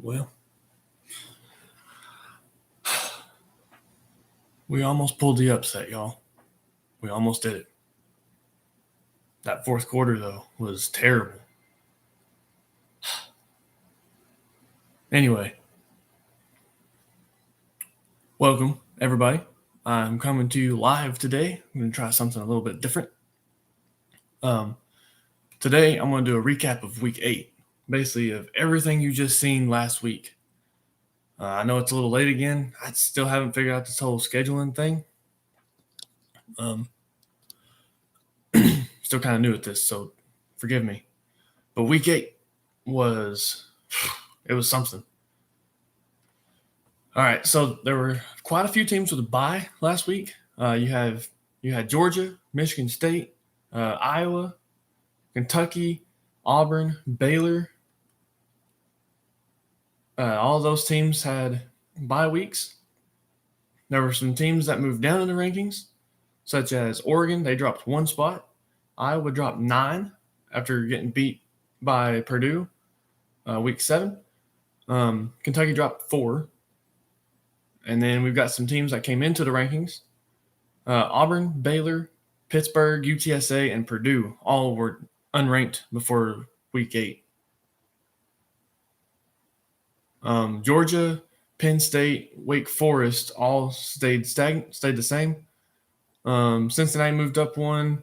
Well, we almost pulled the upset, y'all. We almost did it. That fourth quarter, though, was terrible. Anyway, welcome, everybody. I'm coming to you live today. I'm going to try something a little bit different. Today, I'm going to do a recap of Week 8, basically of everything you just seen last week. I know it's a little late again. I still haven't figured out this whole scheduling thing. Still kind of new at this, so forgive me. But Week 8 was something. All right, so there were quite a few teams with a bye last week. You had Georgia, Michigan State, Iowa, Kentucky, Auburn, Baylor. All of those teams had bye weeks. There were some teams that moved down in the rankings, such as Oregon. They dropped 1 spot. Iowa dropped 9 after getting beat by Purdue Week 7. Kentucky dropped 4. And then we've got some teams that came into the rankings. Auburn, Baylor, Pittsburgh, UTSA, and Purdue all were unranked before Week 8. Georgia, Penn State, Wake Forest all stayed the same. Cincinnati moved up 1.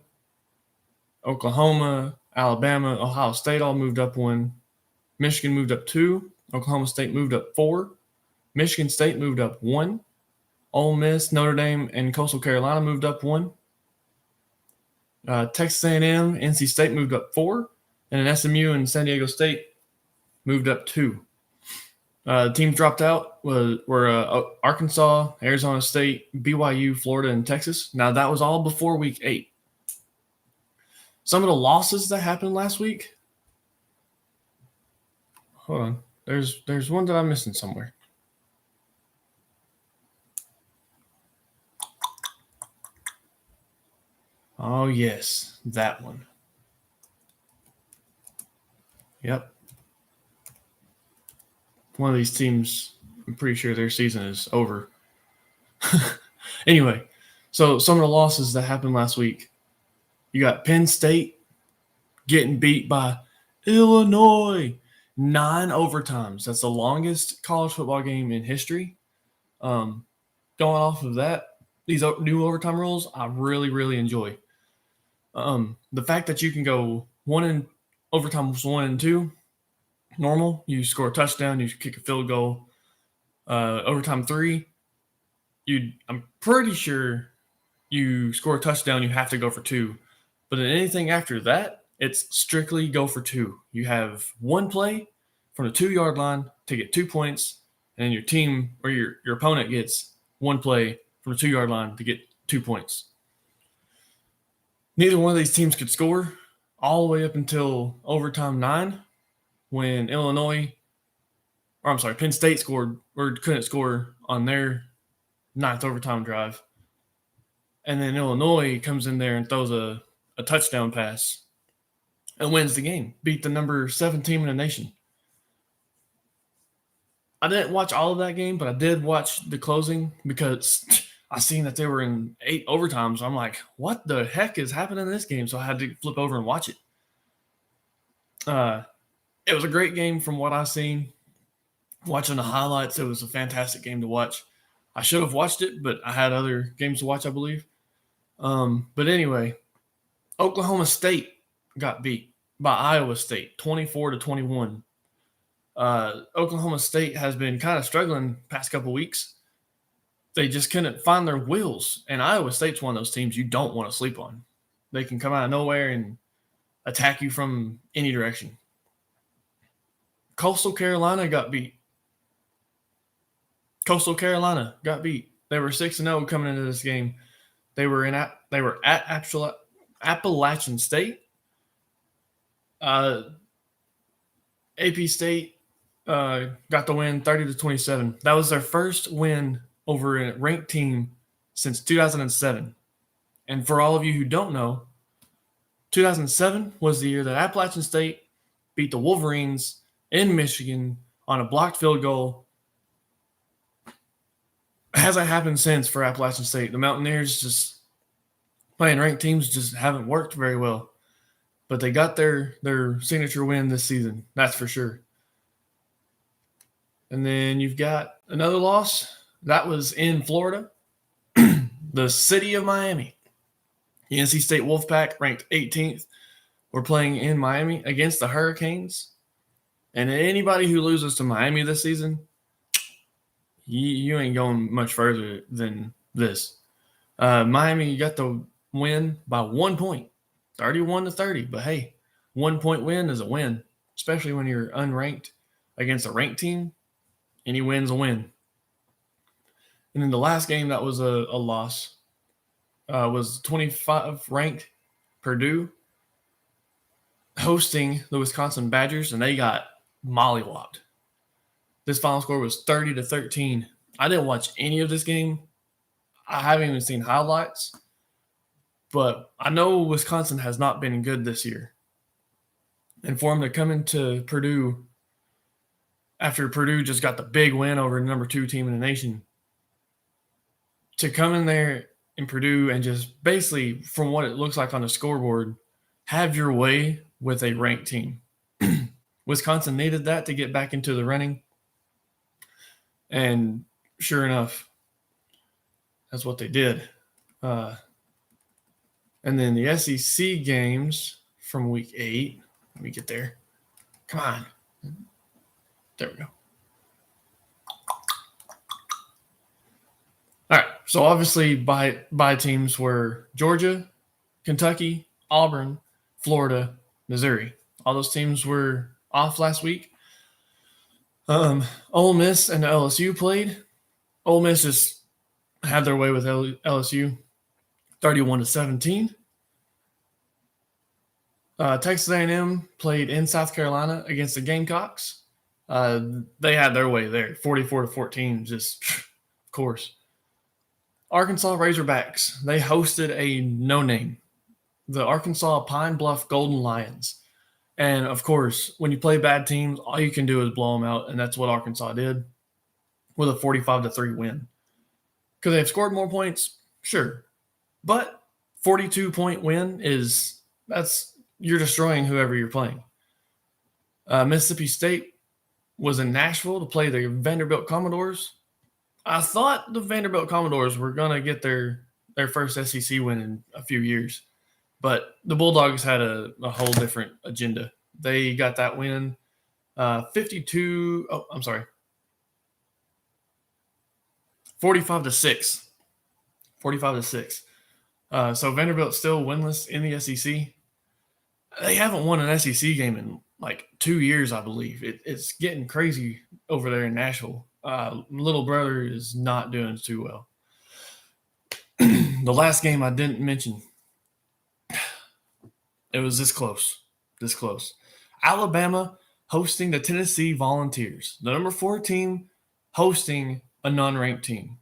Oklahoma, Alabama, Ohio State all moved up 1. Michigan moved up 2. Oklahoma State moved up 4. Michigan State moved up 1. Ole Miss, Notre Dame, and Coastal Carolina moved up 1. Texas A&M, NC State moved up 4. And then SMU and San Diego State moved up 2. Teams dropped out were Arkansas, Arizona State, BYU, Florida, and Texas. Now, that was all before Week 8. Some of the losses that happened last week. Hold on. There's one that I'm missing somewhere. Oh, yes, that one. Yep. One of these teams, I'm pretty sure their season is over. Anyway, so some of the losses that happened last week. You got Penn State getting beat by Illinois. 9 overtimes. That's the longest college football game in history. Going off of that, these new overtime rules, I really, really enjoy. The fact that you can go overtime 1 and 2, normal. You score a touchdown, you kick a field goal. Overtime 3, I'm pretty sure you score a touchdown, you have to go for 2. But in anything after that, it's strictly go for 2. You have 1 play from the 2-yard line to get 2 points, and your team or your opponent gets 1 play from the 2-yard line to get 2 points. Neither one of these teams could score all the way up until overtime 9 when Penn State scored or couldn't score on their 9th overtime drive. And then Illinois comes in there and throws a touchdown pass and wins the game, beat the number 7 team in the nation. I didn't watch all of that game, but I did watch the closing because I seen that they were in 8 overtimes. So I'm like, what the heck is happening in this game? So I had to flip over and watch it. It was a great game from what I've seen. Watching the highlights, it was a fantastic game to watch. I should have watched it, but I had other games to watch, I believe. But anyway, Oklahoma State got beat by Iowa State, 24-21. Oklahoma State has been kind of struggling past couple weeks. They just couldn't find their wheels. And Iowa State's one of those teams you don't want to sleep on. They can come out of nowhere and attack you from any direction. Coastal Carolina got beat. They were 6-0 coming into this game. They were at Appalachian State. AP State got the win 30-27. That was their first win over a ranked team since 2007. And for all of you who don't know, 2007 was the year that Appalachian State beat the Wolverines in Michigan on a blocked field goal. Hasn't happened since for Appalachian State. The Mountaineers just playing ranked teams just haven't worked very well. But they got their signature win this season, that's for sure. And then you've got another loss. That was in Florida, the city of Miami. The NC State Wolfpack, ranked 18th, were playing in Miami against the Hurricanes. And anybody who loses to Miami this season, you ain't going much further than this. Miami got the win by 1 point, 31-30. But hey, 1 point win is a win, especially when you're unranked against a ranked team. Any win's a win. And then the last game that was a loss was 25 ranked Purdue hosting the Wisconsin Badgers, and they got mollywopped. This final score was 30-13. I didn't watch any of this game. I haven't even seen highlights. But I know Wisconsin has not been good this year. And for them to come into Purdue after Purdue just got the big win over the number 2 team in the nation, to come in there in Purdue and just basically, from what it looks like on the scoreboard, have your way with a ranked team. Wisconsin needed that to get back into the running. And sure enough, that's what they did. And then the SEC games from week 8. Let me get there. Come on. There we go. All right. So obviously by teams were Georgia, Kentucky, Auburn, Florida, Missouri. All those teams were off last week. Ole Miss and LSU played. Ole Miss just had their way with LSU, 31-17. Texas A&M played in South Carolina against the Gamecocks. They had their way there, 44-14, just of course. Arkansas Razorbacks, they hosted a no-name, the Arkansas Pine Bluff Golden Lions. And, of course, when you play bad teams, all you can do is blow them out, and that's what Arkansas did with a 45-3 win. Could they have scored more points? Sure. But 42-point win you're destroying whoever you're playing. Mississippi State was in Nashville to play the Vanderbilt Commodores. I thought the Vanderbilt Commodores were going to get their first SEC win in a few years. But the Bulldogs had a whole different agenda. They got that win 45-6. 45-6. So Vanderbilt's still winless in the SEC. They haven't won an SEC game in like 2 years, I believe. It's getting crazy over there in Nashville. Little brother is not doing too well. The last game I didn't mention, it was this close. Alabama hosting the Tennessee Volunteers, the number 4 team hosting a non-ranked team.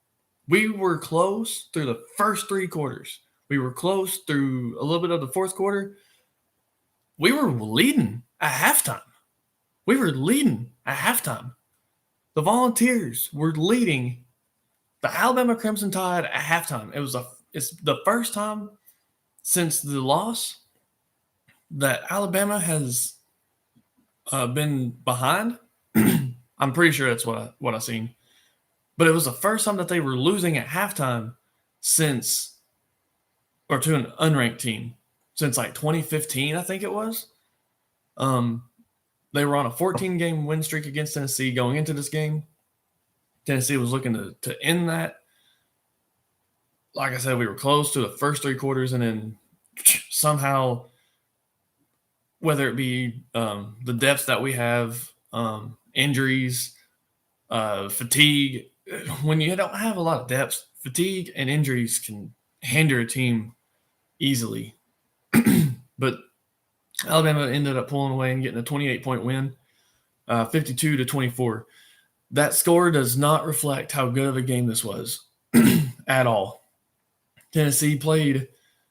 We were close through the first 3 quarters. We were close through a little bit of the fourth quarter. We were leading at halftime. The Volunteers were leading the Alabama Crimson Tide at halftime. It's the first time since the loss that Alabama has been behind. I'm pretty sure that's what I seen. But it was the first time that they were losing at halftime to an unranked team since like 2015, I think it was. They were on a 14-game win streak against Tennessee going into this game. Tennessee was looking to end that. Like I said, we were close to the first 3 quarters, and then somehow, whether it be the depth that we have, injuries, fatigue, when you don't have a lot of depth, fatigue and injuries can hinder a team easily. But Alabama ended up pulling away and getting a 28-point win, 52-24. That score does not reflect how good of a game this was at all. Tennessee played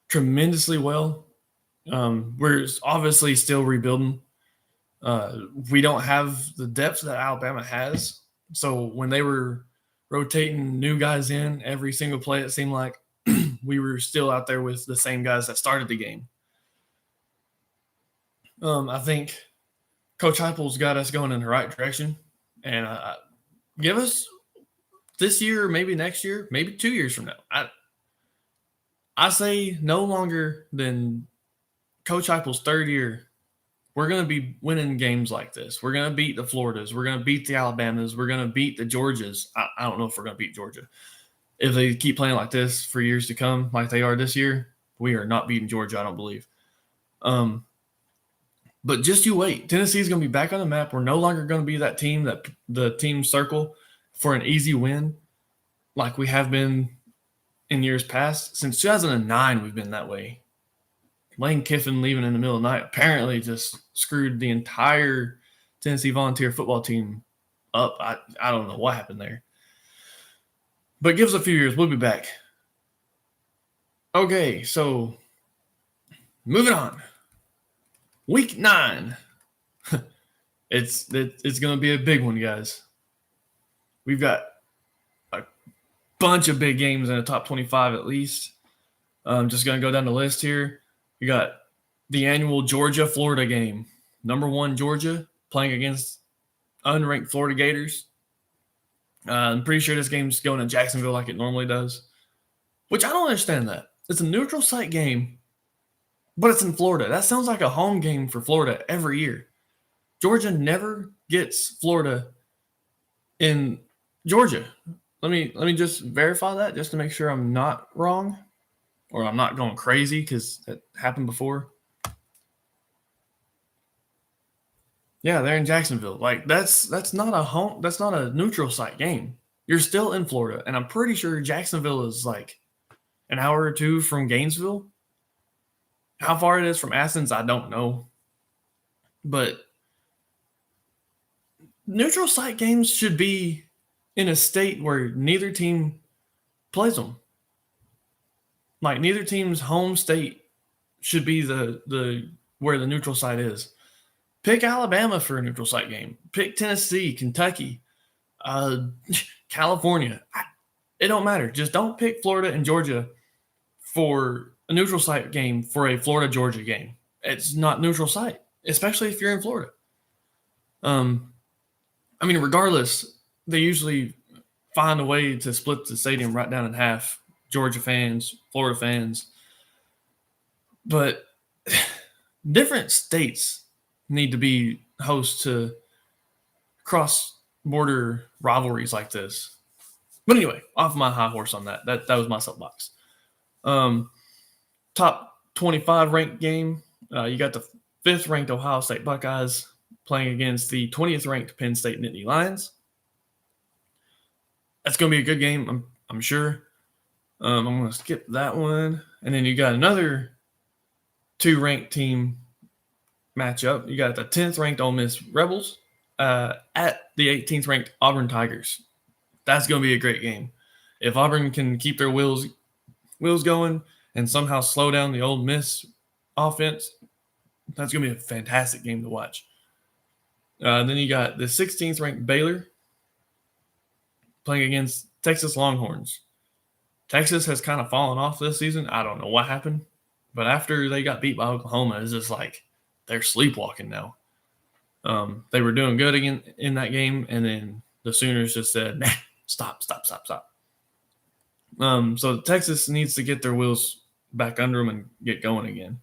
tremendously well. We're obviously still rebuilding. We don't have the depth that Alabama has. So when they were rotating new guys in every single play, it seemed like we were still out there with the same guys that started the game. I think Coach Heupel's got us going in the right direction. And give us this year, maybe next year, maybe 2 years from now. I say no longer than Coach Heupel's third year, we're going to be winning games like this. We're going to beat the Floridas. We're going to beat the Alabamas. We're going to beat the Georgias. I don't know if we're going to beat Georgia. If they keep playing like this for years to come, like they are this year, we are not beating Georgia, I don't believe. But just you wait. Tennessee's going to be back on the map. We're no longer going to be that team, that the team circle for an easy win like we have been in years past. Since 2009, we've been that way. Lane Kiffin leaving in the middle of the night apparently just screwed the entire Tennessee Volunteer football team up. I don't know what happened there. But give us a few years. We'll be back. Okay, so moving on. Week 9. It's going to be a big one, guys. We've got a bunch of big games in the top 25 at least. I'm just going to go down the list here. You got the annual Georgia-Florida game. Number 1 Georgia playing against unranked Florida Gators. I'm pretty sure this game's going to Jacksonville like it normally does, which I don't understand that. It's a neutral site game, but it's in Florida. That sounds like a home game for Florida every year. Georgia never gets Florida in Georgia. Let me just verify that just to make sure I'm not wrong or I'm not going crazy because that happened before. Yeah, they're in Jacksonville. Like that's not a home. That's not a neutral site game. You're still in Florida, and I'm pretty sure Jacksonville is like an hour or two from Gainesville. How far it is from Athens, I don't know. But neutral site games should be in a state where neither team plays them. Like neither team's home state should be the where the neutral site is. Pick Alabama for a neutral site game. Pick Tennessee, Kentucky, California. It don't matter. Just don't pick Florida and Georgia for a neutral site game for a Florida-Georgia game. It's not neutral site, especially if you're in Florida. I mean, regardless, they usually find a way to split the stadium right down in half. Georgia fans, Florida fans. But different states need to be host to cross-border rivalries like this. But anyway, off my high horse on that. That was my soapbox. Top 25 ranked game. You got the 5th ranked Ohio State Buckeyes playing against the 20th ranked Penn State Nittany Lions. That's going to be a good game, I'm sure. I'm going to skip that one. And then you got another 2 ranked team matchup. You got the 10th ranked Ole Miss Rebels at the 18th ranked Auburn Tigers. That's going to be a great game. If Auburn can keep their wheels going and somehow slow down the Ole Miss offense, that's going to be a fantastic game to watch. Then you got the 16th ranked Baylor playing against Texas Longhorns. Texas has kind of fallen off this season. I don't know what happened, but after they got beat by Oklahoma, it's just like they're sleepwalking now. They were doing good again in that game, and then the Sooners just said, nah, stop. So Texas needs to get their wheels back under them and get going again.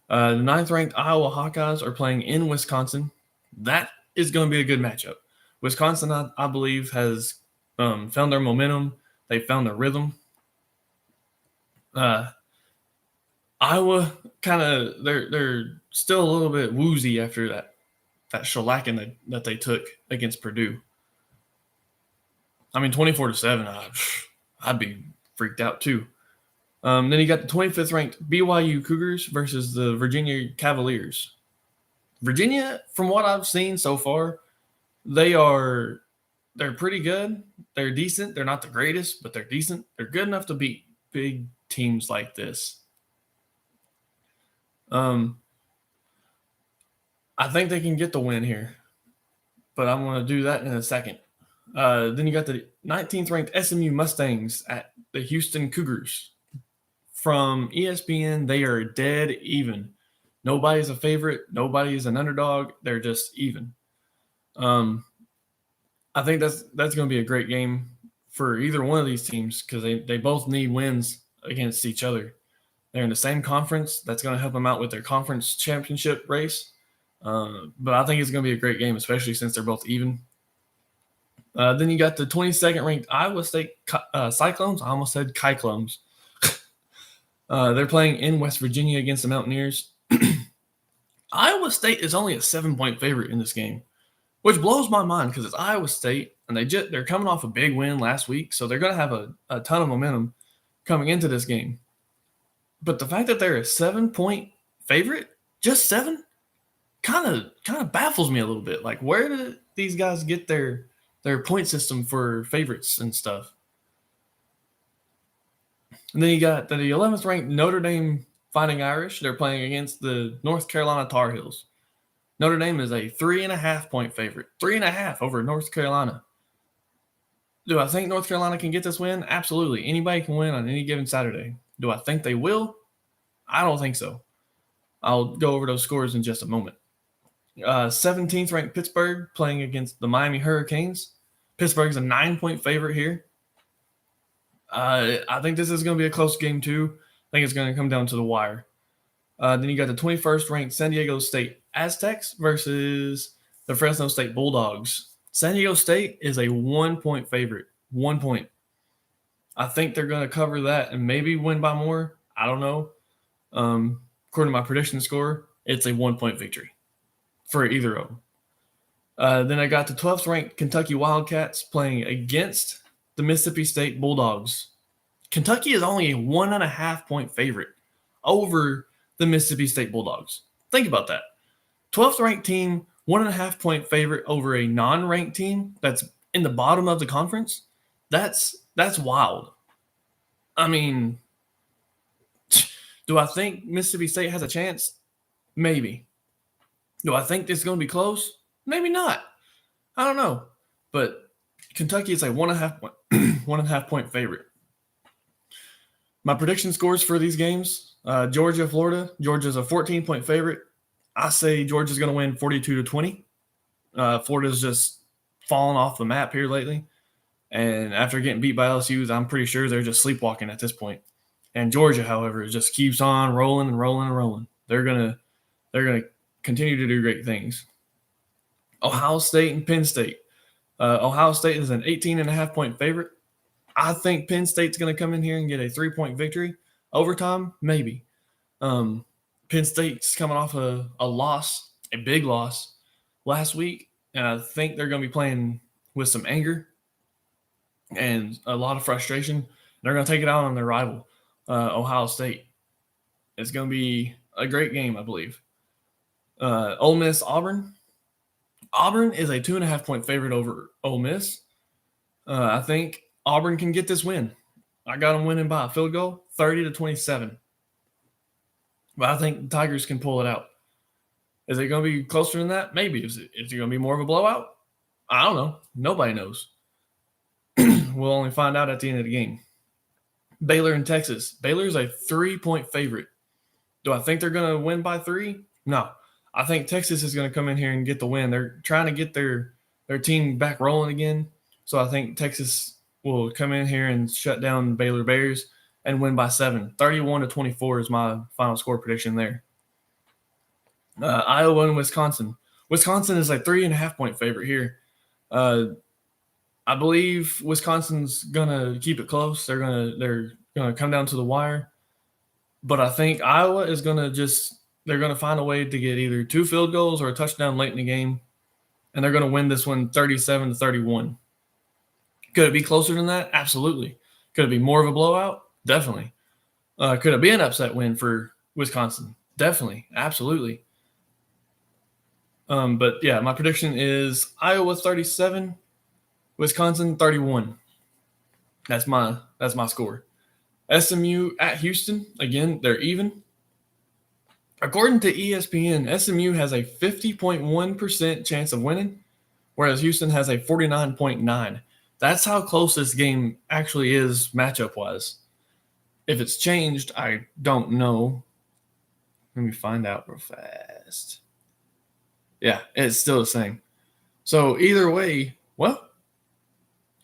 The 9th ranked Iowa Hawkeyes are playing in Wisconsin. That is going to be a good matchup. Wisconsin, I believe, has found their momentum. They found their rhythm. Iowa kind of they're still a little bit woozy after that shellacking that they took against Purdue. I mean, 24-7, I'd be freaked out too. Then you got the 25th ranked BYU Cougars versus the Virginia Cavaliers. Virginia, from what I've seen so far, they're pretty good. They're decent. They're not the greatest, but they're decent. They're good enough to beat big teams like this. I think they can get the win here, but I'm going to do that in a second. Then you got the 19th ranked SMU Mustangs at the Houston Cougars. From ESPN, they are dead even. Nobody's a favorite. Nobody's an underdog. They're just even. I think that's going to be a great game for either one of these teams because they both need wins against each other. They're in the same conference. That's going to help them out with their conference championship race. But I think it's going to be a great game, especially since they're both even. Then you got the 22nd ranked Iowa State Cyclones. I almost said Cyclones. They're playing in West Virginia against the Mountaineers. Iowa State is only a 7-point favorite in this game, which blows my mind because it's Iowa State, and they're coming off a big win last week, so they're going to have a ton of momentum coming into this game. But the fact that they're a 7-point favorite, just 7, kind of baffles me a little bit. Like, where do these guys get their point system for favorites and stuff? And then you got the 11th ranked Notre Dame Fighting Irish. They're playing against the North Carolina Tar Heels. Notre Dame is a 3.5-point favorite. 3.5 over North Carolina. Do I think North Carolina can get this win? Absolutely. Anybody can win on any given Saturday. Do I think they will? I don't think so. I'll go over those scores in just a moment. 17th ranked Pittsburgh playing against the Miami Hurricanes. Pittsburgh's a 9-point favorite here. I think this is going to be a close game too. I think it's going to come down to the wire. Then you got the 21st ranked San Diego State Aztecs versus the Fresno State Bulldogs. San Diego State is a 1-point favorite. 1 point. I think they're going to cover that and maybe win by more. I don't know. According to my prediction score, it's a 1-point victory for either of them. Then I got the 12th ranked Kentucky Wildcats playing against the Mississippi State Bulldogs. Kentucky is only a 1.5-point favorite over the Mississippi State Bulldogs. Think about that. 12th ranked team, 1.5-point favorite over a non-ranked team that's in the bottom of the conference. That's wild. I mean, do I think Mississippi State has a chance? Maybe. Do I think it's going to be close? Maybe not. I don't know. But Kentucky is a 1.5-point favorite. My prediction scores for these games, Georgia, Florida. Georgia's a 14-point favorite. I say Georgia's going to win 42-20. Florida's just fallen off the map here lately. And after getting beat by LSU, I'm pretty sure they're just sleepwalking at this point. And Georgia, however, just keeps on rolling and rolling and rolling. They're gonna continue to do great things. Ohio State and Penn State. Ohio State is an 18.5-point favorite. I think Penn State's going to come in here and get a 3-point victory. Overtime, maybe. Penn State's coming off a loss, a big loss last week, and I think they're going to be playing with some anger and a lot of frustration. They're going to take it out on their rival, Ohio State. It's going to be a great game, I believe. Ole Miss, Auburn. Auburn is a 2.5-point favorite over Ole Miss. I think Auburn can get this win. I got them winning by a field goal, 30-27. But I think the Tigers can pull it out. Is it going to be closer than that? Maybe. Is it going to be more of a blowout? I don't know. Nobody knows. We'll only find out at the end of the game. Baylor and Texas. Baylor's a 3-point favorite. Do I think they're going to win by 3? No. I think Texas is going to come in here and get the win. They're trying to get their team back rolling again. So I think Texas will come in here and shut down Baylor Bears and win by 7. 31-24 is my final score prediction there. Iowa and Wisconsin. Wisconsin is a 3.5-point favorite here. I believe Wisconsin's gonna keep it close. They're gonna come down to the wire. But I think Iowa is they're gonna find a way to get either 2 field goals or a touchdown late in the game, and they're gonna win this one 37-31. Could it be closer than that? Absolutely. Could it be more of a blowout? Definitely. Could it be an upset win for Wisconsin? Definitely. Absolutely. But yeah, my prediction is Iowa 37, Wisconsin 31. That's my score. SMU at Houston, again, they're even. According to ESPN, SMU has a 50.1% chance of winning, whereas Houston has a 49.9%. That's how close this game actually is matchup-wise. If it's changed, I don't know. Let me find out real fast. Yeah, it's still the same. So either way,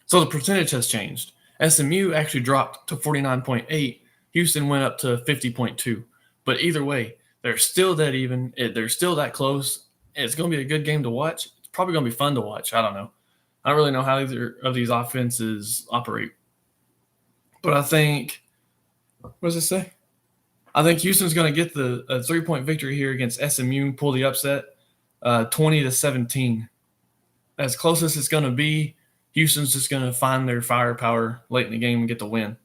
so the percentage has changed. SMU actually dropped to 49.8. Houston went up to 50.2. But either way, they're still that even. They're still that close. It's going to be a good game to watch. It's probably going to be fun to watch. I don't know. I don't really know how either of these offenses operate. But I think, what does it say? I think Houston's going to get the 3-point victory here against SMU, pull the upset, 20-17. As close as it's going to be, Houston's just going to find their firepower late in the game and get the win.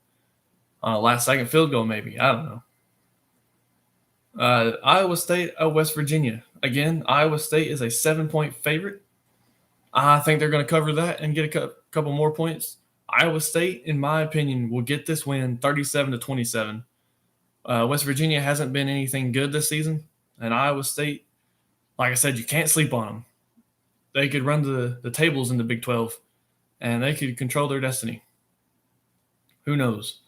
Last-second field goal, maybe. I don't know. Iowa State, West Virginia. Again, Iowa State is a 7-point favorite. I think they're going to cover that and get a couple more points. Iowa State, in my opinion, will get this win 37-27. West Virginia hasn't been anything good this season. And Iowa State, like I said, you can't sleep on them. They could run the tables in the Big 12, and they could control their destiny. Who knows?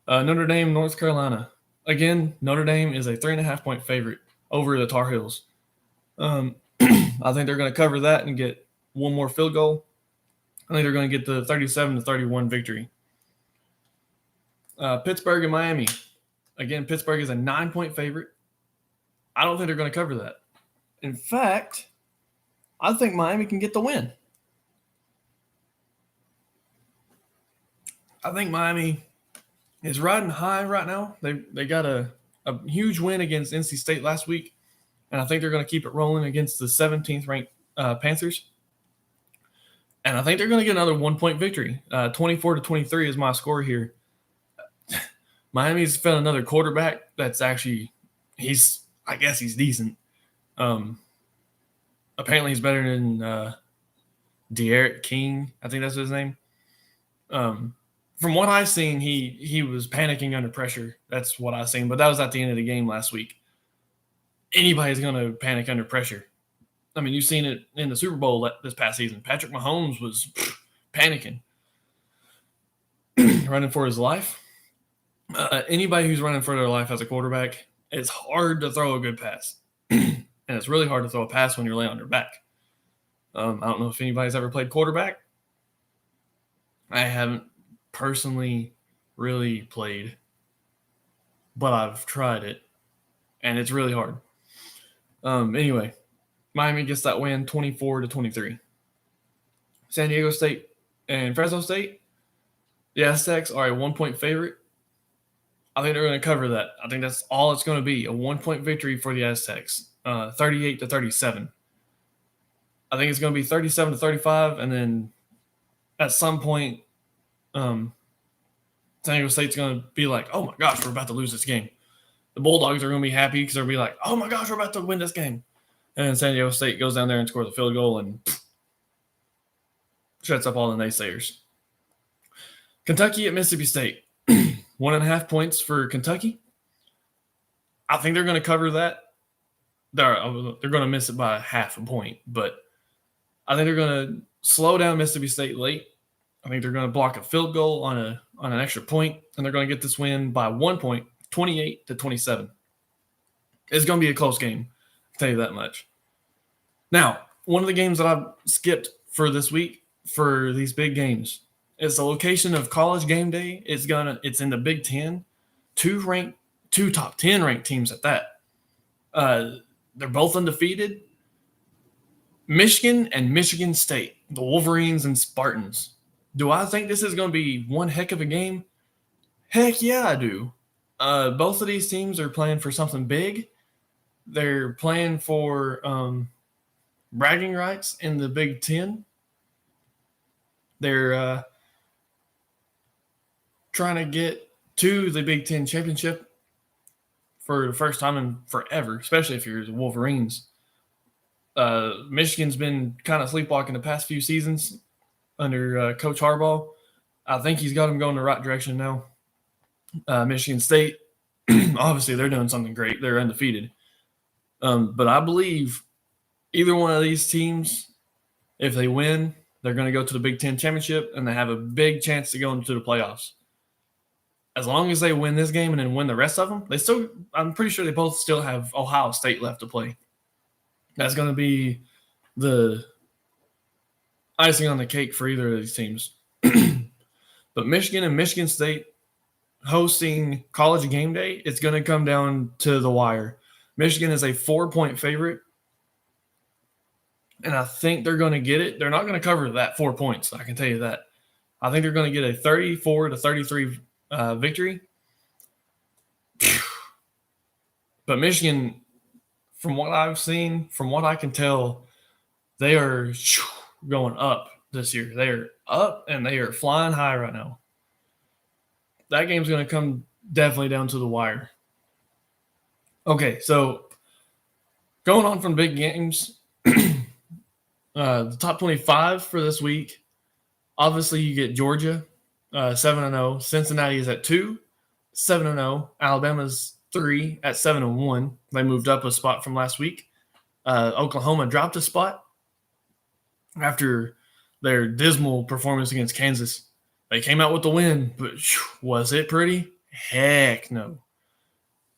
Notre Dame, North Carolina. Again, Notre Dame is a 3.5-point favorite over the Tar Heels. I think they're going to cover that and get one more field goal. I think they're going to get the 37-31 victory. Pittsburgh and Miami. Again, Pittsburgh is a 9-point favorite. I don't think they're going to cover that. In fact, I think Miami can get the win. I think Miami is riding high right now. They got a huge win against NC State last week, and I think they're going to keep it rolling against the 17th-ranked Panthers. And I think they're going to get another 1-point victory. 24-23 is my score here. Miami's found another quarterback that's actually I guess he's decent. Apparently he's better than De'Aaron King. I think that's his name. From what I've seen, he was panicking under pressure. That's what I've seen. But that was at the end of the game last week. Anybody's going to panic under pressure. I mean, you've seen it in the Super Bowl this past season. Patrick Mahomes was panicking, running for his life. Anybody who's running for their life as a quarterback, it's hard to throw a good pass. And it's really hard to throw a pass when you're laying on your back. I don't know if anybody's ever played quarterback. I haven't personally really played, but I've tried it, and it's really hard. Anyway, Miami gets that win 24-23. San Diego State and Fresno State, the Aztecs are a 1-point favorite. I think they're going to cover that. I think that's all it's going to be, a 1-point victory for the Aztecs, 38-37. I think it's going to be 37-35, and then at some point, San Diego State's going to be like, oh my gosh, we're about to lose this game. The Bulldogs are going to be happy because they'll be like, oh my gosh, we're about to win this game. And then San Diego State goes down there and scores a field goal and shuts up all the naysayers. Kentucky at Mississippi State. 1.5 points for Kentucky. I think they're going to cover that. They're going to miss it by 0.5 point, but I think they're going to slow down Mississippi State late. I think they're going to block a field goal on an extra point, and they're going to get this win by 1 point, 28-27. It's going to be a close game, I'll tell you that much. Now, one of the games that I've skipped for this week for these big games is the location of College Game Day. It's in the Big Ten. Two top 10 ranked teams at that. They're both undefeated. Michigan and Michigan State, the Wolverines and Spartans. Do I think this is going to be one heck of a game? Heck yeah, I do. Both of these teams are playing for something big. They're playing for bragging rights in the Big Ten. They're trying to get to the Big Ten championship for the first time in forever, especially if you're the Wolverines. Michigan's been kind of sleepwalking the past few seasons under Coach Harbaugh. I think he's got them going the right direction now. Michigan State, obviously, they're doing something great. They're undefeated. But I believe either one of these teams, if they win, they're going to go to the Big Ten championship, and they have a big chance to go into the playoffs. As long as they win this game and then win the rest of them, I'm pretty sure they both still have Ohio State left to play. That's going to be the icing on the cake for either of these teams. But Michigan and Michigan State hosting College Game Day, it's going to come down to the wire. Michigan is a 4-point favorite, and I think they're going to get it. They're not going to cover that 4 points, I can tell you that. I think they're going to get a 34-33 victory. But Michigan, from what I've seen, from what I can tell, they are going up this year. They are up, and they are flying high right now. That game's going to come definitely down to the wire. Okay, so going on from big games, the top 25 for this week, obviously you get Georgia, 7-0. Cincinnati is at 2, 7-0. Alabama's 3 at 7-1. They moved up a spot from last week. Oklahoma dropped a spot after their dismal performance against Kansas. They came out with the win, but was it pretty? Heck no.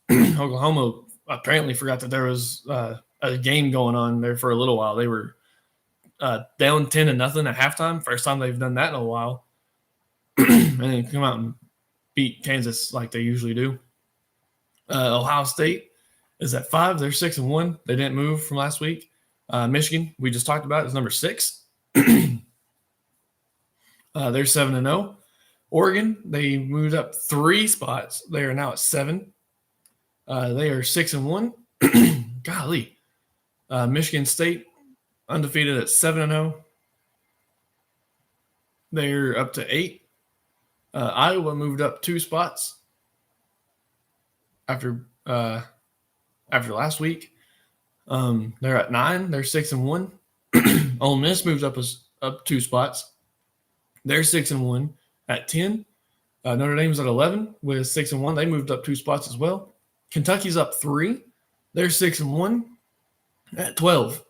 Oklahoma apparently forgot that there was a game going on there for a little while. They were down 10-0 at halftime. First time they've done that in a while. And then come out and beat Kansas like they usually do. Ohio State is at 5. They're 6-1. They didn't move from last week. Michigan, we just talked about, is number 6. They're 7-0. Oregon, they moved up 3 spots. They are now at 7. They are 6-1. Golly. Michigan State, undefeated at 7-0. They're up to 8. Iowa moved up 2 spots after last week. They're at 9. They're 6-1. Ole Miss moved up 2 spots. They're 6-1 at 10. Notre Dame's at 11 with 6-1. They moved up 2 spots as well. Kentucky's up 3. They're 6-1 at 12.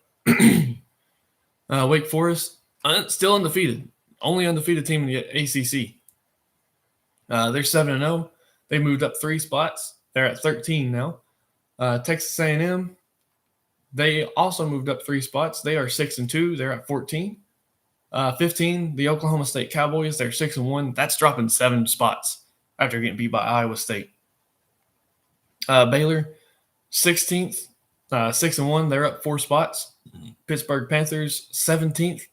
Wake Forest still undefeated. Only undefeated team in the ACC. They're 7-0. They moved up 3 spots. They're at 13 now. Texas A&M, they also moved up 3 spots. They are 6-2. They're at 14. 15, the Oklahoma State Cowboys, they're 6-1. That's dropping 7 spots after getting beat by Iowa State. Baylor, 16th, 6-1. They're up 4 spots. Pittsburgh Panthers, 17th,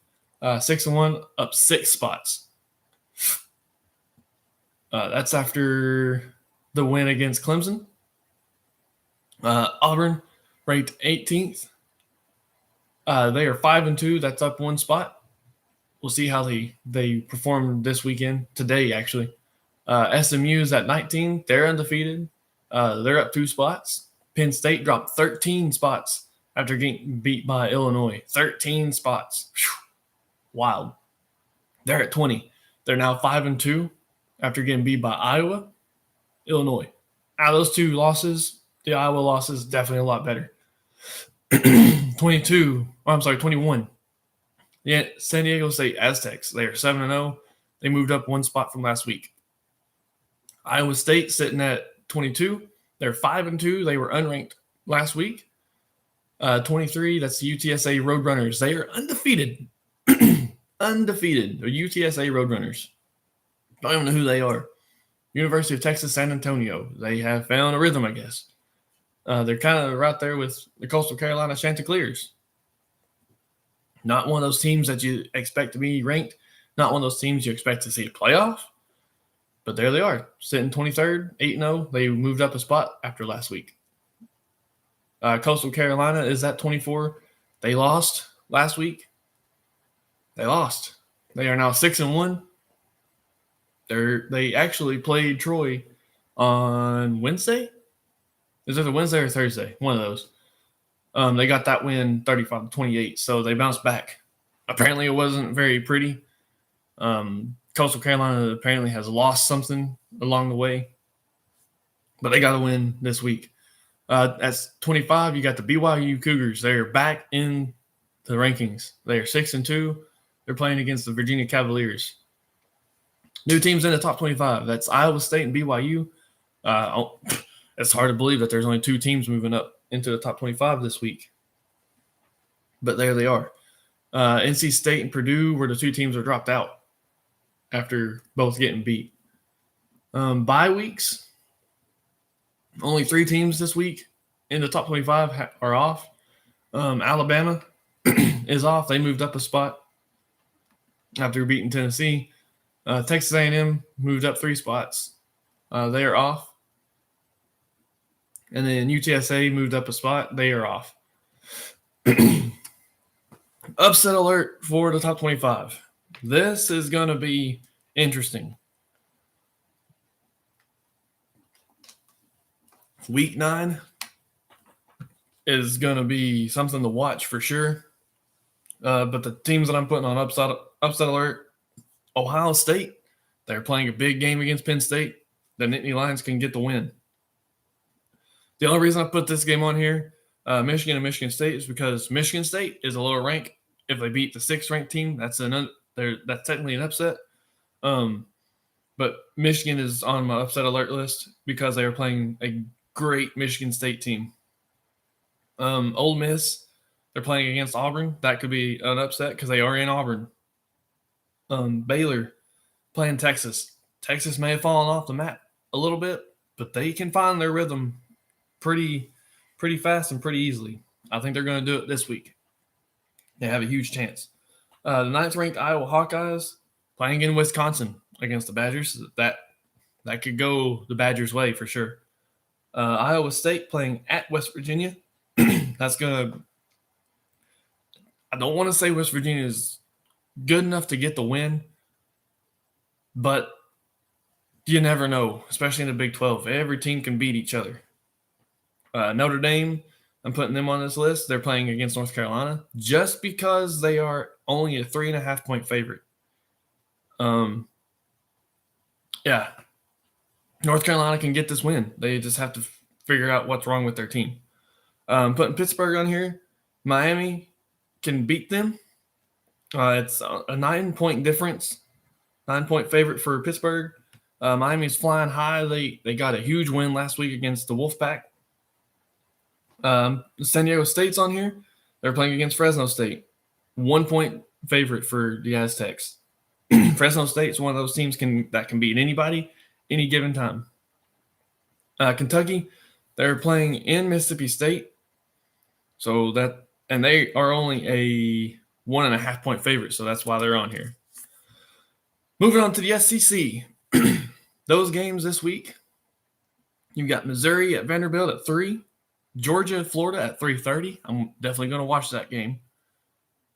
6-1, up 6 spots. That's after the win against Clemson. Auburn, ranked 18th. They are 5-2. That's up 1 spot. We'll see how they perform this weekend, today actually. SMU is at 19. They're undefeated. They're up 2 spots. Penn State dropped 13 spots after getting beat by Illinois. 13 spots. Whew. Wild. They're at 20. They're now 5-2 after getting beat by Iowa, Illinois. Out of those 2 losses, the Iowa loss is definitely a lot better. 21. Yeah, San Diego State Aztecs. They are 7-0. They moved up 1 spot from last week. Iowa State sitting at 22. They're 5-2. They were unranked last week. 23, that's the UTSA Roadrunners. They are undefeated. Undefeated. They're UTSA Roadrunners. Don't even know who they are. University of Texas San Antonio. They have found a rhythm, I guess. They're kind of right there with the Coastal Carolina Chanticleers. Not one of those teams that you expect to be ranked. Not one of those teams you expect to see a playoff. But there they are, sitting 23rd, 8-0. They moved up a spot after last week. Coastal Carolina is at 24. They lost last week. They lost. They are now 6-1. They actually played Troy on Wednesday. Is it Wednesday or Thursday? One of those. They got that win 35-28, so they bounced back. Apparently it wasn't very pretty. Coastal Carolina apparently has lost something along the way, but they got a win this week. At 25, you got the Byu Cougars. They're back in the rankings. They are 6-2. They're playing against the Virginia Cavaliers. New teams in the top 25. That's Iowa State and BYU. It's hard to believe that there's only 2 teams moving up into the top 25 this week. But there they are. NC State and Purdue were the 2 teams that dropped out after both getting beat. Bye weeks. Only 3 teams this week in the top 25 are off. Alabama is off. They moved up a spot after beating Tennessee. Texas A&M moved up 3 spots. They are off. And then UTSA moved up a spot. They are off. Upset alert for the top 25. This is going to be interesting. Week 9 is going to be something to watch for sure. But the teams that I'm putting on upset alert, Ohio State, they're playing a big game against Penn State. The Nittany Lions can get the win. The only reason I put this game on here, Michigan and Michigan State, is because Michigan State is a lower rank. If they beat the 6th ranked team, that's technically an upset. But Michigan is on my upset alert list because they are playing a great Michigan State team. Ole Miss, they're playing against Auburn. That could be an upset because they are in Auburn. Baylor playing Texas. Texas may have fallen off the map a little bit, but they can find their rhythm pretty fast and pretty easily. I think they're going to do it this week. They have a huge chance. The 9th-ranked Iowa Hawkeyes playing in Wisconsin against the Badgers. That could go the Badgers' way for sure. Iowa State playing at West Virginia. That's going to – I don't want to say West Virginia is good enough to get the win, but you never know, especially in the Big 12. Every team can beat each other. Notre Dame, I'm putting them on this list. They're playing against North Carolina just because they are only a 3.5-point favorite. Yeah, North Carolina can get this win. They just have to figure out what's wrong with their team. Putting Pittsburgh on here. Miami can beat them. It's a 9-point difference, 9-point favorite for Pittsburgh. Miami's flying high. They got a huge win last week against the Wolfpack. San Diego State's on here. They're playing against Fresno State. 1-point favorite for the Aztecs. Fresno State's one of those teams that can beat anybody any given time. Kentucky, they're playing in Mississippi State. And they are only a 1.5-point favorite, so that's why they're on here. Moving on to the SEC. Those games this week, you've got Missouri at Vanderbilt at 3, Georgia, Florida at 3:30. I'm definitely going to watch that game.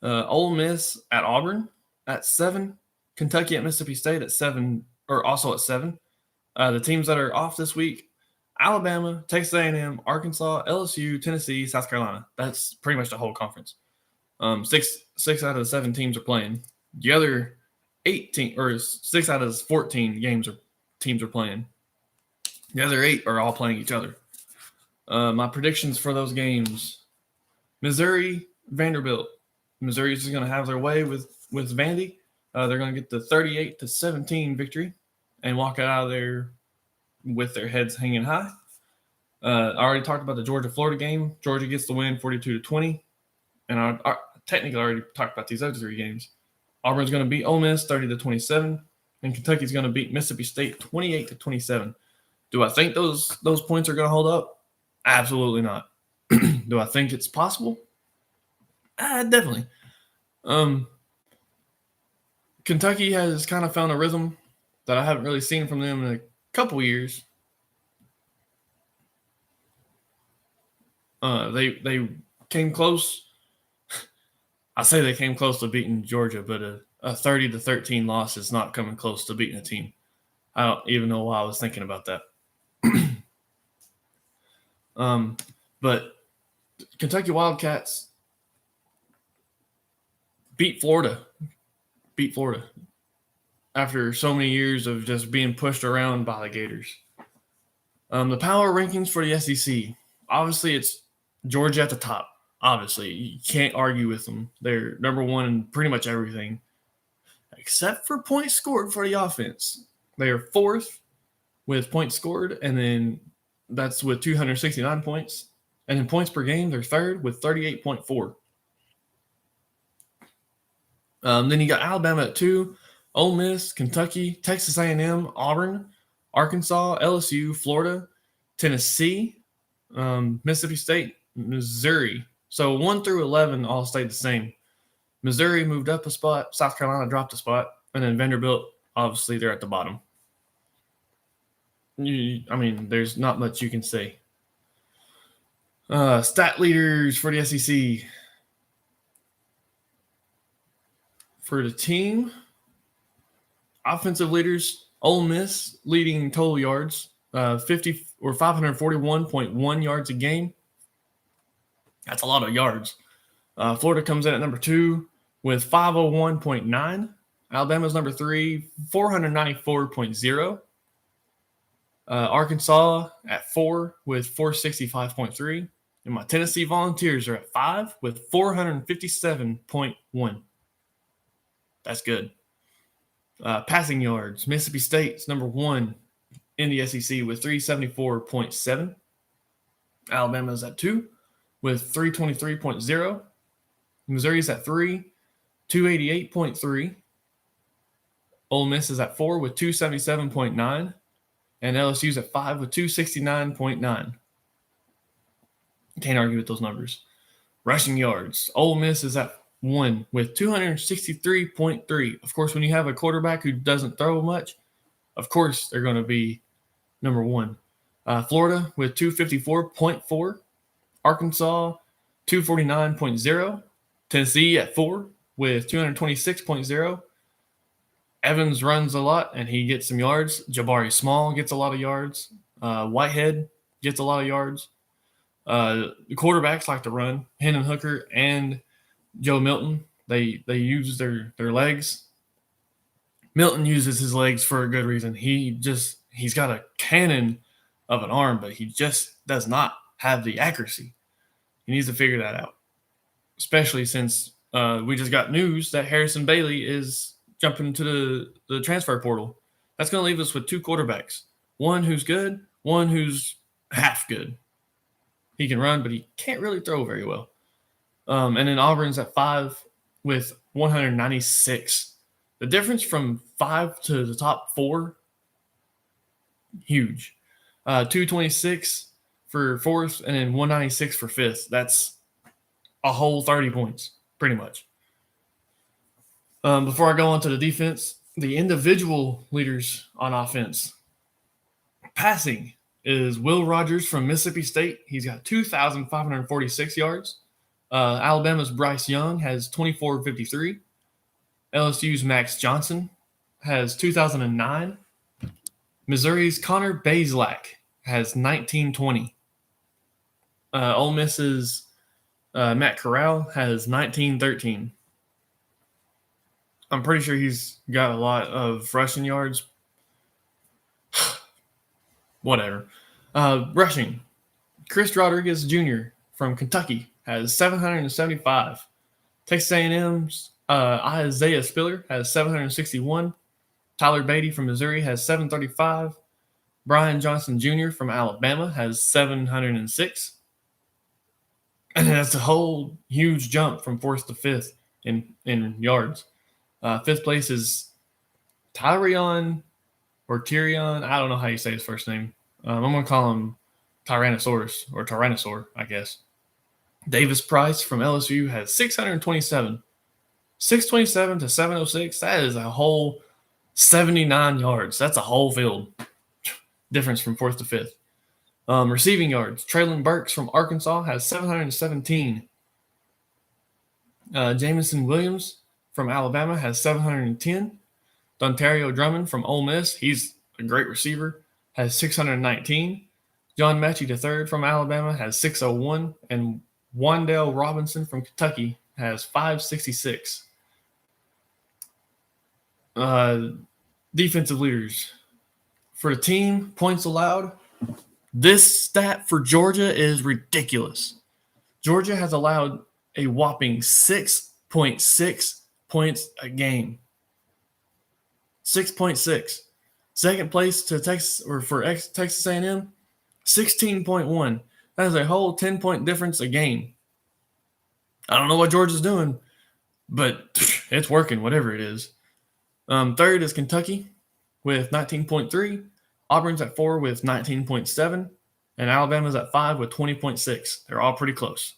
Ole Miss at Auburn at 7, Kentucky at Mississippi State at 7, or also at 7. The teams that are off this week, Alabama, Texas A&M, Arkansas, LSU, Tennessee, South Carolina. That's pretty much the whole conference. 6 out of the 7 teams are playing. The other 6 out of the 14 teams are playing. The other 8 are all playing each other. My predictions for those games: Missouri, Vanderbilt. Missouri is going to have their way with Vandy. They're going to get the 38-17 victory and walk out of there with their heads hanging high. I already talked about the Georgia-Florida game. Georgia gets the win 42-20. And I technically already talked about these other 3 games. Auburn's going to beat Ole Miss 30-27. And Kentucky's going to beat Mississippi State 28-27. Do I think those points are going to hold up? Absolutely not. Do I think it's possible? Definitely. Kentucky has kind of found a rhythm that I haven't really seen from them in a couple years. They came close. I say they came close to beating Georgia, but a 30-13 loss is not coming close to beating a team. I don't even know why I was thinking about that. But Kentucky Wildcats beat Florida after so many years of just being pushed around by the Gators. The power rankings for the SEC. obviously it's Georgia at the top. Obviously, you can't argue with them. They're number one in pretty much everything, except for points scored for the offense. They are fourth with points scored, and then that's with 269 points. And in points per game, they're third with 38.4. Then you got Alabama at 2, Ole Miss, Kentucky, Texas A&M, Auburn, Arkansas, LSU, Florida, Tennessee, Mississippi State, Missouri. So 1 through 11 all stayed the same. Missouri moved up a spot. South Carolina dropped a spot. And then Vanderbilt, obviously, they're at the bottom. There's not much you can say. Stat leaders for the SEC. For the team, offensive leaders, Ole Miss leading total yards, 541.1 yards a game. That's a lot of yards. Florida comes in at number 2 with 501.9. Alabama's number 3, 494.0. Arkansas at 4 with 465.3. And my Tennessee Volunteers are at 5 with 457.1. That's good. Passing yards, Mississippi State's number 1 in the SEC with 374.7. Alabama's at 2 with 323.0. Missouri's at 3, 288.3. Ole Miss is at 4 with 277.9. And LSU's at 5 with 269.9. Can't argue with those numbers. Rushing yards, Ole Miss is at 1 with 263.3. Of course, when you have a quarterback who doesn't throw much, of course they're going to be number 1. Florida with 254.4. Arkansas, 249.0. Tennessee at 4 with 226.0. Evans runs a lot, and he gets some yards. Jabari Small gets a lot of yards. Whitehead gets a lot of yards. The quarterbacks like to run. Hendon Hooker and Joe Milton, they use their legs. Milton uses his legs for a good reason. He's got a cannon of an arm, but he just does not have the accuracy. He needs to figure that out, especially since we just got news that Harrison Bailey is jumping into the transfer portal. That's going to leave us with 2 quarterbacks, one who's good, one who's half good. He can run, but he can't really throw very well. And then Auburn's at 5 with 196. The difference from 5 to the top 4, huge. 226 for 4th, and then 196 for 5th. That's a whole 30 points, pretty much. Before I go on to the defense, the individual leaders on offense. Passing is Will Rogers from Mississippi State. He's got 2,546 yards. Alabama's Bryce Young has 2,453. LSU's Max Johnson has 2,009. Missouri's Connor Bazelak has 1,920. Ole Miss's Matt Corral has 1,913. I'm pretty sure he's got a lot of rushing yards. Whatever. Rushing. Chris Rodriguez Jr. from Kentucky has 775. Texas A&M's Isaiah Spiller has 761. Tyler Beatty from Missouri has 735. Brian Johnson Jr. from Alabama has 706. And that's a whole huge jump from 4th to 5th in yards. 5th place is Tyrion. I don't know how you say his first name. I'm going to call him Tyrannosaurus or Tyrannosaur, I guess. Davis Price from LSU has 627. 627 to 706, that is a whole 79 yards. That's a whole field difference from 4th to 5th. Receiving yards, Traylon Burks from Arkansas has 717. Jamison Williams from Alabama has 710. Dontario Drummond from Ole Miss, he's a great receiver, has 619. John Mechie III from Alabama has 601. And Wandale Robinson from Kentucky has 566. Defensive leaders. For the team, points allowed, This stat for Georgia is ridiculous. Georgia has allowed a whopping 6.6 points a game. 6.6. Second place to Texas or for Texas A&M, 16.1. That is a whole 10-point difference a game. I don't know what Georgia's doing, but it's working, whatever it is. Third is Kentucky with 19.3. Auburn's at 4 with 19.7. And Alabama's at 5 with 20.6. They're all pretty close.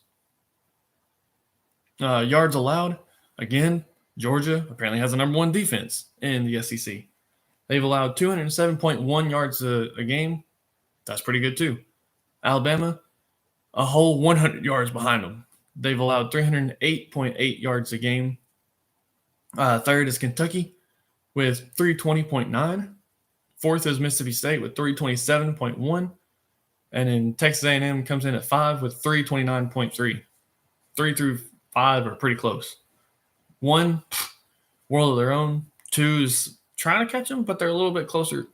Yards allowed, again, Georgia apparently has the number one defense in the SEC. They've allowed 207.1 yards a game. That's pretty good too. Alabama, a whole 100 yards behind them. They've allowed 308.8 yards a game. Third is Kentucky with 320.9. Fourth is Mississippi State with 327.1. And then Texas A&M comes in at 5 with 329.3. 3 through 5 are pretty close. 1, world of their own. 2 is trying to catch them, but they're a little bit closer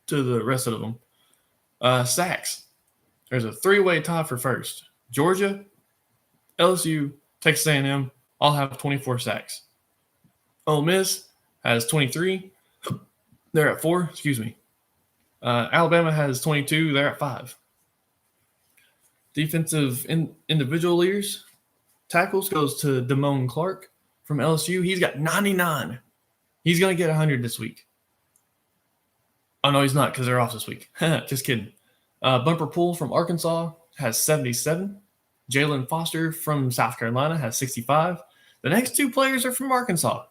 to the rest of them. Sacks. There's a 3-way tie for first. Georgia, LSU, Texas A&M all have 24 sacks. Ole Miss has 23. They're at 4. Alabama has 22. They're at 5. Defensive individual leaders. Tackles goes to Damone Clark from LSU. He's got 99. He's going to get 100 this week. Oh, no, he's not because they're off this week. Just kidding. Bumper Pool from Arkansas has 77. Jalen Foster from South Carolina has 65. The next 2 players are from Arkansas.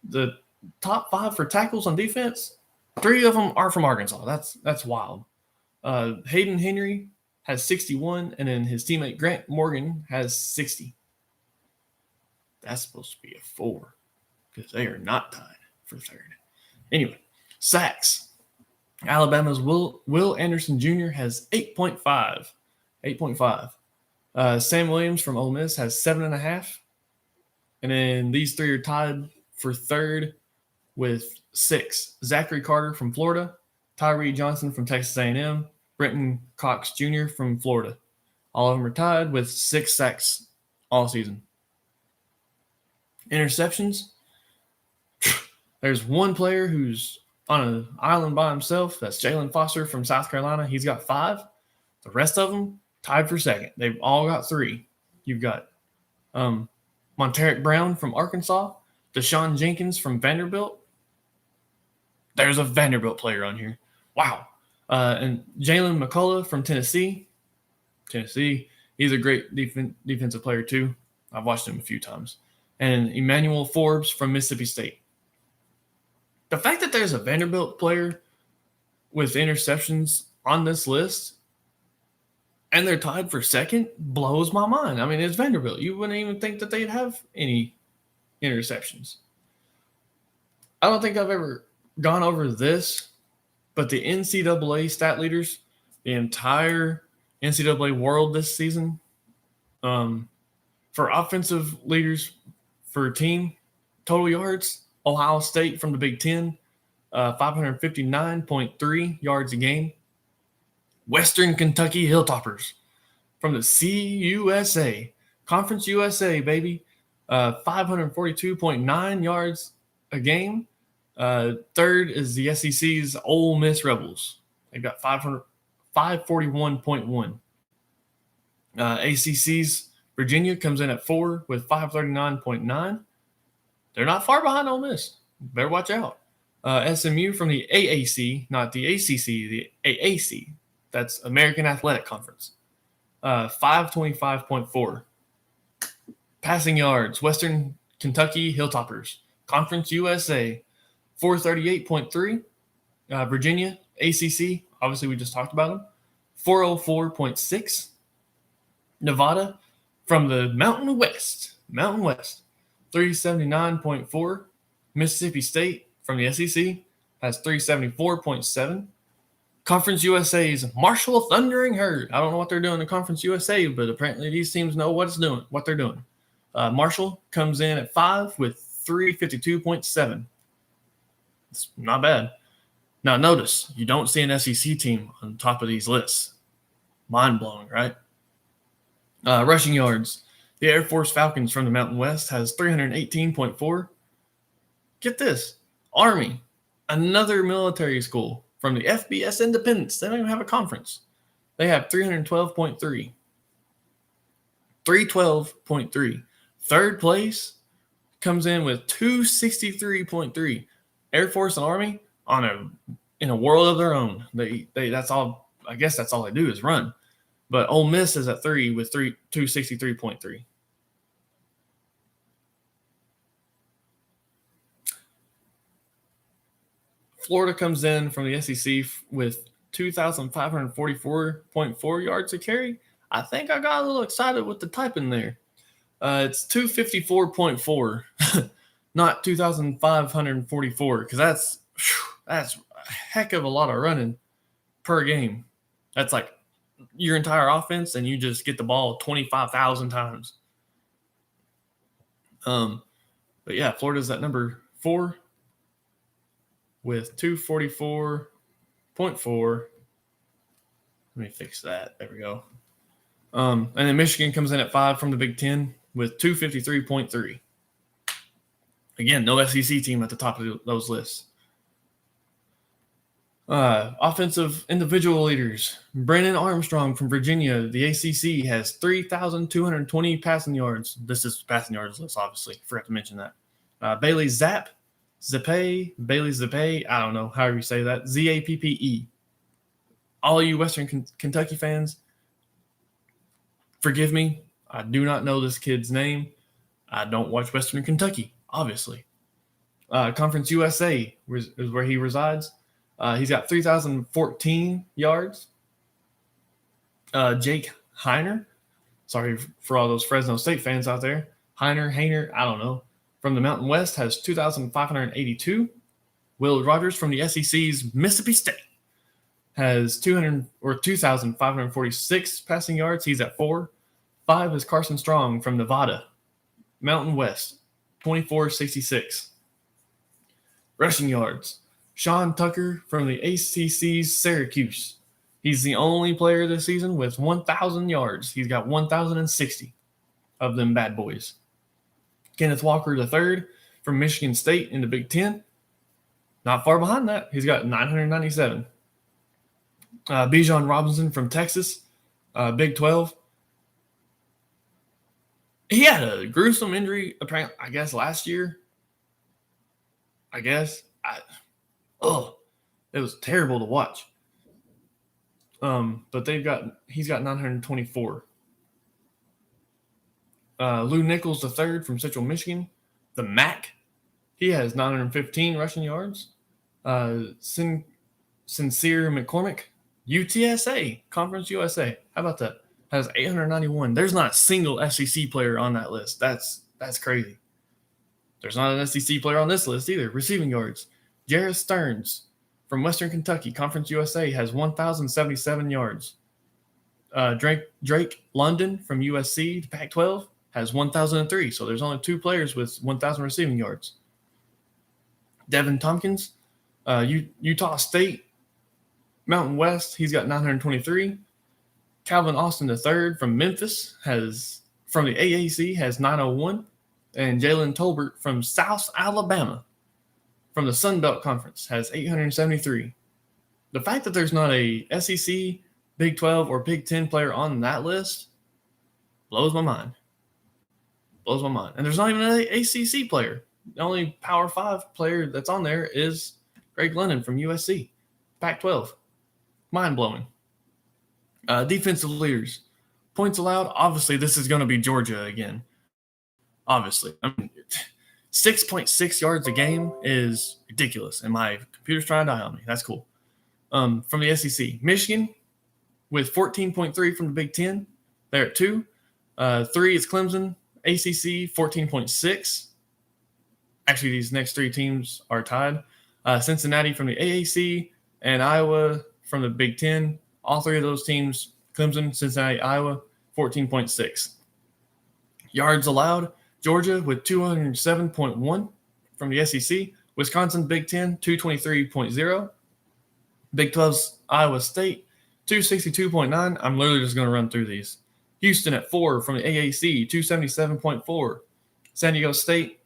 The top 5 for tackles on defense, 3 of them are from Arkansas. That's wild. Hayden Henry has 61, and then his teammate Grant Morgan has 60. That's supposed to be a 4 because they are not tied for third. Anyway, sacks. Alabama's Will Anderson Jr. has 8.5. 8.5. Sam Williams from Ole Miss has 7.5. And then these 3 are tied for third with 6. Zachary Carter from Florida, Tyree Johnson from Texas A&M, Brenton Cox Jr. from Florida. All of them are tied with 6 sacks all season. Interceptions. There's one player who's on an island by himself. That's Jalen Foster from South Carolina. He's got 5. The rest of them tied for second. They've all got 3. You've got Monteric Brown from Arkansas, Deshaun Jenkins from Vanderbilt. There's a Vanderbilt player on here. Wow. And Jalen McCullough from Tennessee. He's a great defensive player too. I've watched him a few times. And Emmanuel Forbes from Mississippi State. The fact that there's a Vanderbilt player with interceptions on this list and they're tied for second blows my mind. I mean, it's Vanderbilt. You wouldn't even think that they'd have any interceptions. I don't think I've ever gone over this, but the NCAA stat leaders, the entire NCAA world this season, for offensive leaders for team total yards, Ohio State from the Big Ten, 559.3 yards a game. Western Kentucky Hilltoppers from the CUSA, Conference USA, baby, 542.9 yards a game. Third is the SEC's Ole Miss Rebels. They've got 541.1. ACC's Virginia comes in at 4 with 539.9. They're not far behind Ole Miss. Better watch out. SMU from the AAC, not the ACC, the AAC. That's American Athletic Conference. 525.4. Passing yards, Western Kentucky Hilltoppers, Conference USA, 438.3. Virginia, ACC, obviously we just talked about them, 404.6. Nevada from the Mountain West, 379.4. Mississippi State from the SEC has 374.7. Conference USA's Marshall Thundering Herd. I don't know what they're doing in Conference USA, but apparently these teams know what they're doing. Marshall comes in at 5 with 352.7. It's not bad. Now, notice, you don't see an SEC team on top of these lists. Mind-blowing, right? Rushing yards. The Air Force Falcons from the Mountain West has 318.4. Get this. Army, another military school from the FBS Independence. They don't even have a conference. They have 312.3. 312.3. Third place comes in with 263.3. Air Force and Army in a world of their own. They that's all. I guess that's all they do is run. But Ole Miss is at 3 with 263.3. Florida comes in from the SEC with 2,544.4 yards a carry. I think I got a little excited with the typing there. It's 254.4, not 2,544, because that's a heck of a lot of running per game. That's like your entire offense, and you just get the ball 25,000 times. But yeah, Florida's at number 4 with 244.4. Let me fix that. There we go. And then Michigan comes in at 5 from the Big Ten with 253.3. Again, no SEC team at the top of those lists. Offensive individual leaders. Brennan Armstrong from Virginia, the ACC, has 3,220 passing yards. This is passing yards list, obviously. Forgot to mention that. Bailey Zappe, I don't know, however you say that, Zappe. All you Western Kentucky fans, forgive me. I do not know this kid's name. I don't watch Western Kentucky, obviously. Conference USA is where he resides. He's got 3,014 yards. Jake Heiner, sorry for all those Fresno State fans out there. Hainer, I don't know. From the Mountain West has 2,582. Will Rogers from the SEC's Mississippi State has 2,546 passing yards. He's at 4. 5 is Carson Strong from Nevada, Mountain West, 2,466. Rushing yards. Sean Tucker from the ACC's Syracuse. He's the only player this season with 1,000 yards. He's got 1,060 of them bad boys. Kenneth Walker III from Michigan State in the Big Ten. Not far behind that. He's got 997. Bijan Robinson from Texas, Big 12. He had a gruesome injury, apparently, I guess, last year. It was terrible to watch. But he's got 924. Lou Nichols III from Central Michigan, the MAC. He has 915 rushing yards. Sincere McCormick, UTSA, Conference USA. How about that? Has 891. There's not a single SEC player on that list. That's crazy. There's not an SEC player on this list either. Receiving yards. Jarrett Stearns from Western Kentucky, Conference USA, has 1,077 yards. Drake London from USC, Pac-12, has 1,003. So there's only 2 players with 1,000 receiving yards. Devin Tompkins, Utah State, Mountain West, he's got 923. Calvin Austin III from Memphis from the AAC has 901. And Jalen Tolbert from South Alabama from the Sun Belt Conference has 873. The fact that there's not a SEC, Big 12, or Big 10 player on that list blows my mind. And there's not even an ACC player. The only Power 5 player that's on there is Greg London from USC, Pac-12. Mind-blowing. Defensive leaders. Points allowed. Obviously, this is going to be Georgia again. Obviously. 6.6 yards a game is ridiculous, and my computer's trying to die on me. That's cool. From the SEC. Michigan with 14.3 from the Big Ten. They're at 2. 3 is Clemson. ACC, 14.6. Actually, these next 3 teams are tied. Cincinnati from the AAC and Iowa from the Big Ten. All 3 of those teams, Clemson, Cincinnati, Iowa, 14.6. Yards allowed, Georgia with 207.1 from the SEC. Wisconsin, Big Ten, 223.0. Big 12's Iowa State, 262.9. I'm literally just going to run through these. Houston at 4 from the AAC, 277.4. San Diego State,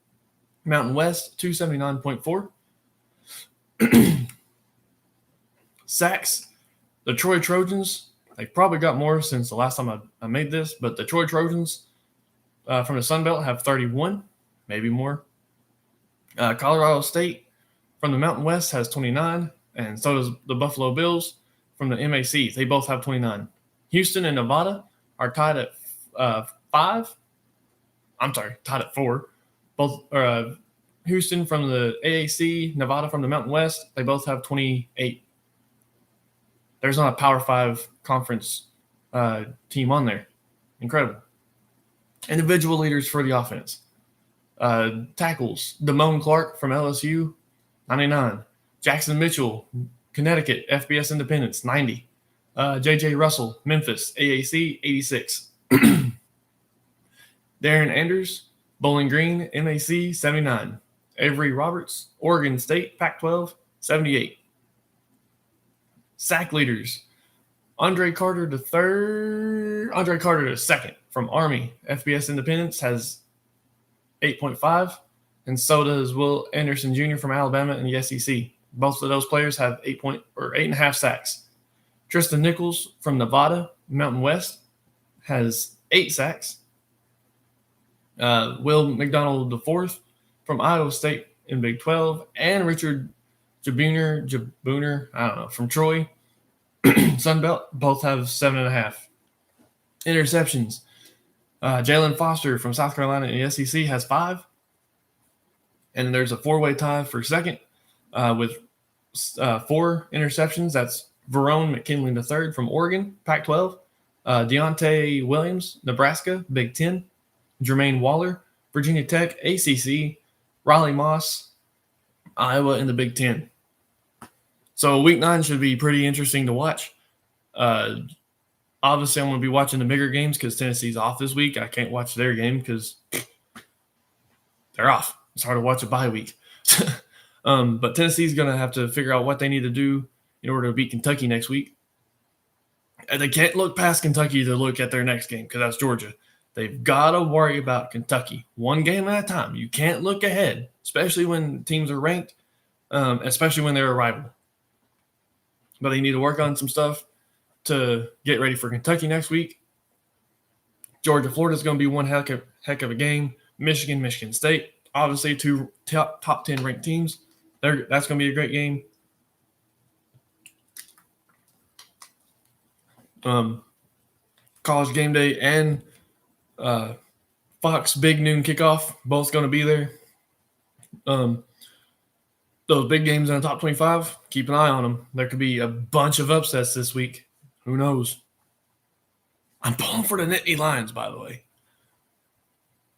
Mountain West, 279.4. Sacks, the Troy Trojans, they probably got more since the last time I made this, but the Troy Trojans from the Sun Belt have 31, maybe more. Colorado State from the Mountain West has 29, and so does the Buffalo Bills from the MAC. They both have 29. Houston and Nevada are tied at 5. I'm sorry, tied at 4. Both Houston from the AAC, Nevada from the Mountain West, they both have 28. There's not a Power 5 conference team on there. Incredible. Individual leaders for the offense. Tackles, Damone Clark from LSU, 99. Jackson Mitchell, Connecticut, FBS Independence, 90. J.J. Russell, Memphis, AAC, 86. Darren Anders, Bowling Green, MAC, 79. Avery Roberts, Oregon State, Pac-12, 78. Sack leaders, Andre Carter II from Army, FBS Independence, has 8.5, and so does Will Anderson Jr. from Alabama in the SEC. Both of those players have 8.5 sacks. Tristan Nichols from Nevada, Mountain West, has 8 sacks. Will McDonald IV from Iowa State in Big 12, and Richard Jabooner, I don't know, from Troy, Sun Belt, both have 7.5. Interceptions. Jalen Foster from South Carolina in the SEC has 5. And there's a 4-way tie for second with 4 interceptions. That's Verone McKinley III from Oregon, Pac-12. Deontay Williams, Nebraska, Big 10. Jermaine Waller, Virginia Tech, ACC. Riley Moss, Iowa in the Big 10. So Week 9 should be pretty interesting to watch. Obviously, I'm going to be watching the bigger games because Tennessee's off this week. I can't watch their game because they're off. It's hard to watch a bye week. But Tennessee's going to have to figure out what they need to do in order to beat Kentucky next week. And they can't look past Kentucky to look at their next game because that's Georgia. They've got to worry about Kentucky one game at a time. You can't look ahead, especially when teams are ranked, especially when they're a rival. But they need to work on some stuff to get ready for Kentucky next week. Georgia-Florida is going to be one heck of a game. Michigan State, obviously 2 top 10 ranked teams. That's going to be a great game. College game day and Fox big noon kickoff, both going to be there. Those big games in the top 25, keep an eye on them. There could be a bunch of upsets this week. Who knows? I'm pulling for the Nittany Lions, by the way.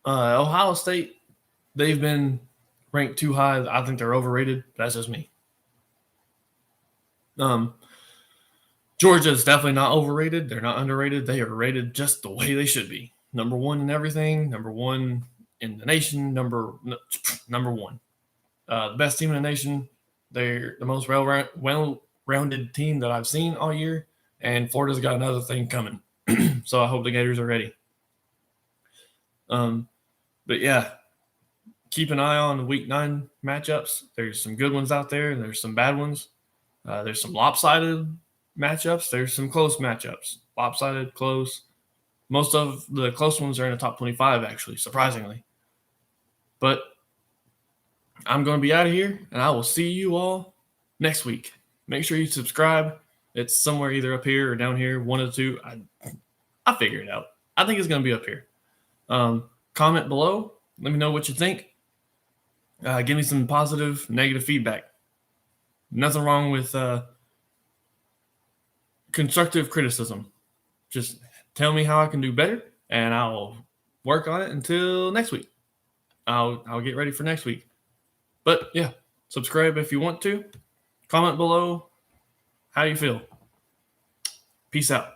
Ohio State, they've been ranked too high. I think they're overrated. That's just me. Georgia's definitely not overrated. They're not underrated. They are rated just the way they should be. Number 1 in everything. Number 1 in the nation. Number 1. The best team in the nation. They're the most well-rounded team that I've seen all year. And Florida's got another thing coming. So I hope the Gators are ready. But yeah, keep an eye on the Week 9 matchups. There's some good ones out there, and there's some bad ones. There's some lopsided matchups. There's some close matchups. Lopsided, close. Most of the close ones are in the top 25, actually, surprisingly. But I'm going to be out of here, and I will see you all next week. Make sure you subscribe. It's somewhere either up here or down here, one of the two. I'll figure it out. I think it's going to be up here. Comment below. Let me know what you think. Give me some positive, negative feedback. Nothing wrong with constructive criticism. Just tell me how I can do better, and I'll work on it until next week. I'll get ready for next week. But yeah, subscribe if you want to. Comment below how you feel. Peace out.